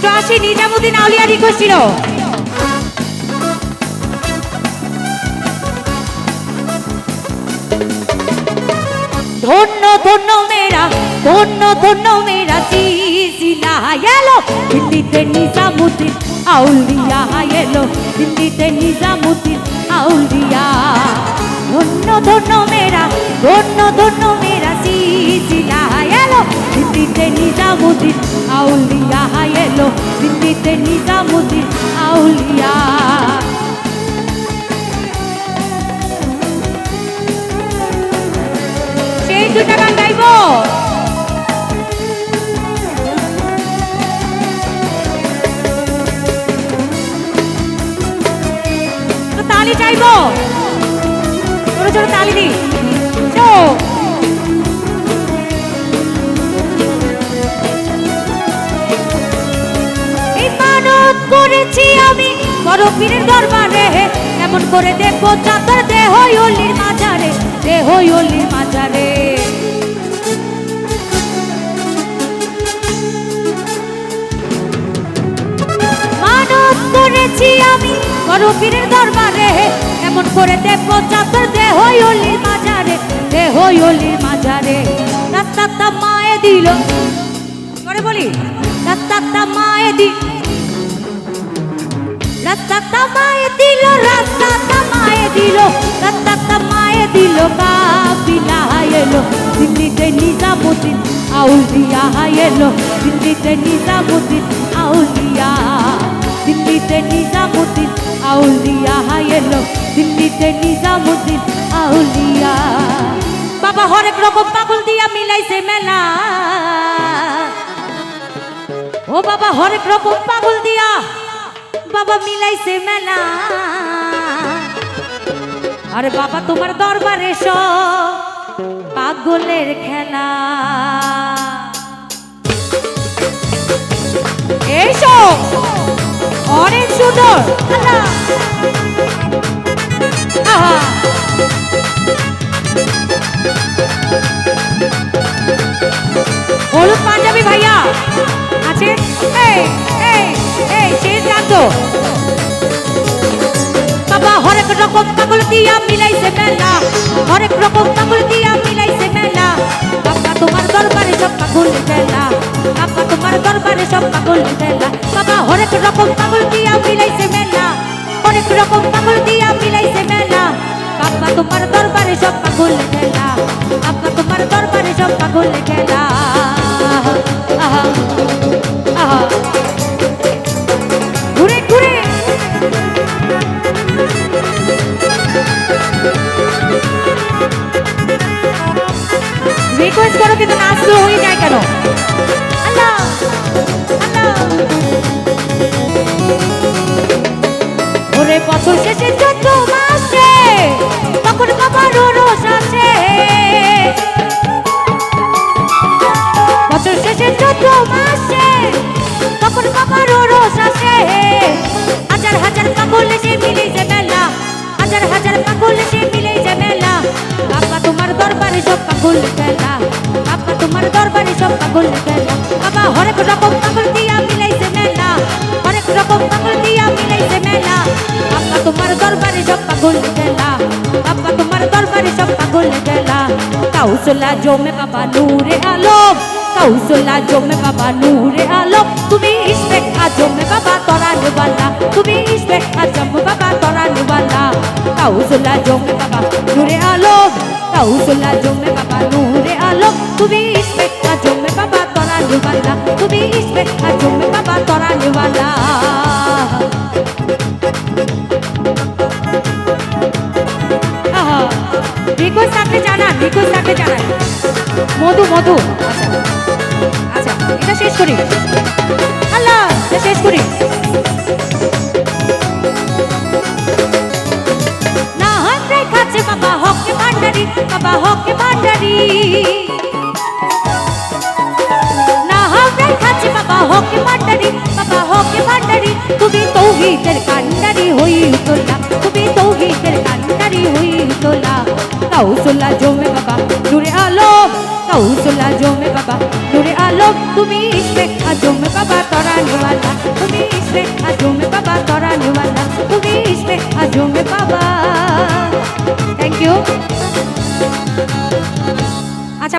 180 নিজামুদ্দিন আউলিয়া request ছিল। ধন্য ধন্য মেরা, ধন্য ধন্য মেরা সিলসিলা এলো দিল্লিতে নিজামুদ্দিন আউলিয়া এলো দিল্লিতে নিজামুদ্দিন আউলিয়া। ধন্য ধন্য মেরা, ধন্য ধন্য মেরা সিলসিলা এলো দিল্লিতে নিজামুদ্দিন আউলিয়া এলো দিল্লিতে নিজামুদ্দিন আউলিয়া। সেই দুটা গান গাইবো। তালি চাইবো, ছোট ছোট তালি দি। ইমানত করেছি আমি বড় পীরের দরবারে, এমন করে দেখবো চাদর দেহ অলির মাজারে, দেহ অলির মাজারে। মানত করেছি আমি বড় পীরের দরবারে, এমন করে দেখবো চাদর দেহ অলির মাজারে, দেহ অলির মাজারে। রাস্তাটা মায়ে দিল, পরে বলি রাস্তাটা মায়ে দিল, রাস্তাটা মায়ে দিল, রাস্তাটা মায়ে দিল, রাস্তাটা মায়ে দিল কাফিলা এলো দিল্লিতে নিজামুদ্দিন আউলিয়া এলো দিল্লিতে নিজামুদ্দিন আউলিয়া। দিল্লিতে নিজামুদ্দিন আউলিয়া এলো দিল্লিতে নিজামুদ্দিন আউলিয়া। বাবা হরেক রকম পাগল দিয়া মিলাইছে মেলা, ও বাবা হরেক রকম পাগল দিয়া বাবা মিলাইছে মেলা। আরে বাবা তোমার দরবারে সব পাগলের খেলা। এইসো অনেক সুন্দর। আহা হলুদ পাঞ্জাবি ভাইয়া আছে, এই এই এই শেষ গান তো। বাবা হরেক রকম পাগল দিয়া মিলাইছে মেলা, হরেক রকম পাগল দিয়া মিলাইছে মেলা। বাবা তোমার দরবারে সব পাগলের খেলা, বাবা তোমার দরবারে সব পাগলের খেলা। বাবা হরেক রকম পাগল দিয়া মিলাইছে মেলা, হরেক রকম পাগল দিয়া মিলাইছে মেলা। বাবা তোমার দরবারে সব পাগলের খেলা, বাবা তোমার দরবারে সব পাগলের খেলা। আহা আহা ঘুরে ঘুরে রিকোয়েস্ট করো কিন্তু নাচ তো হয়ে যায় কেন? আল্লাহ আল্লাহ। ওরে বছর শেষে চোদ্দ মাসে তখন বাবার রোষ আসে, বছর শেষে চোদ্দ মাসে তখন বাবার রোষ আসে। হাজার হাজার পাগল এসে মিলেছে মেলা, হাজার হাজার পাগল এসে মিলেছে মেলা। বাবা তোমার দরবারে সব পাগল খেলা, বাবা তোমার দরবারে সব পাগল খেলা। বাবা হরেক রকম পাগল দিয়া মিলাইছে মেলা, হরেক রকম পাগল দিয়া মিলাইছে মেলা। বাবা তোমার দরবারে সব পাগল খেলা, বাবা তোমার দরবারে সব পাগল খেলা। কাউসলা জমে বাবা নূরে আলম, কাউসলা জমে বাবা নূরে আলম। তুমি ইশকে আজমে বাবা তরানে वाला, তুমি ইশকে আজম বাবা তরানে वाला। কাউসলা জমে বাবা নূরে আলম, কাউসলা জমে বাবা নূরে আলম। তুমি ইশকে আজমে বাবা তরানে वाला, তুমি ইশকে আজমে বাবা তরানে वाला। আহা রিকোয়েস্ট থাকলে জানান, রিকোয়েস্ট থাকলে জানান। মধু মধু আচ্ছা আচ্ছা এটা শেষ করি। আল্লাহ এটা শেষ করি। না হাতে খাচ্ছে বাবা হকে ভান্ডারি, বাবা হকে ভান্ডারি। না হাতে খাচ্ছে বাবা হকে ভান্ডারি, বাবা হকে ভান্ডারি। তুমি তৌহিদের কান্ডারি হই তোলা, তুমি তৌহিদের কান্ডারি হই তোলা। কাউসলা জমে বাবা নূরে আলম, কাউসলা জমে বাবা নূরে আলম। তুমি ইশকে আজমে বাবা তরানে वाला, bedroom বাবা। Thank you.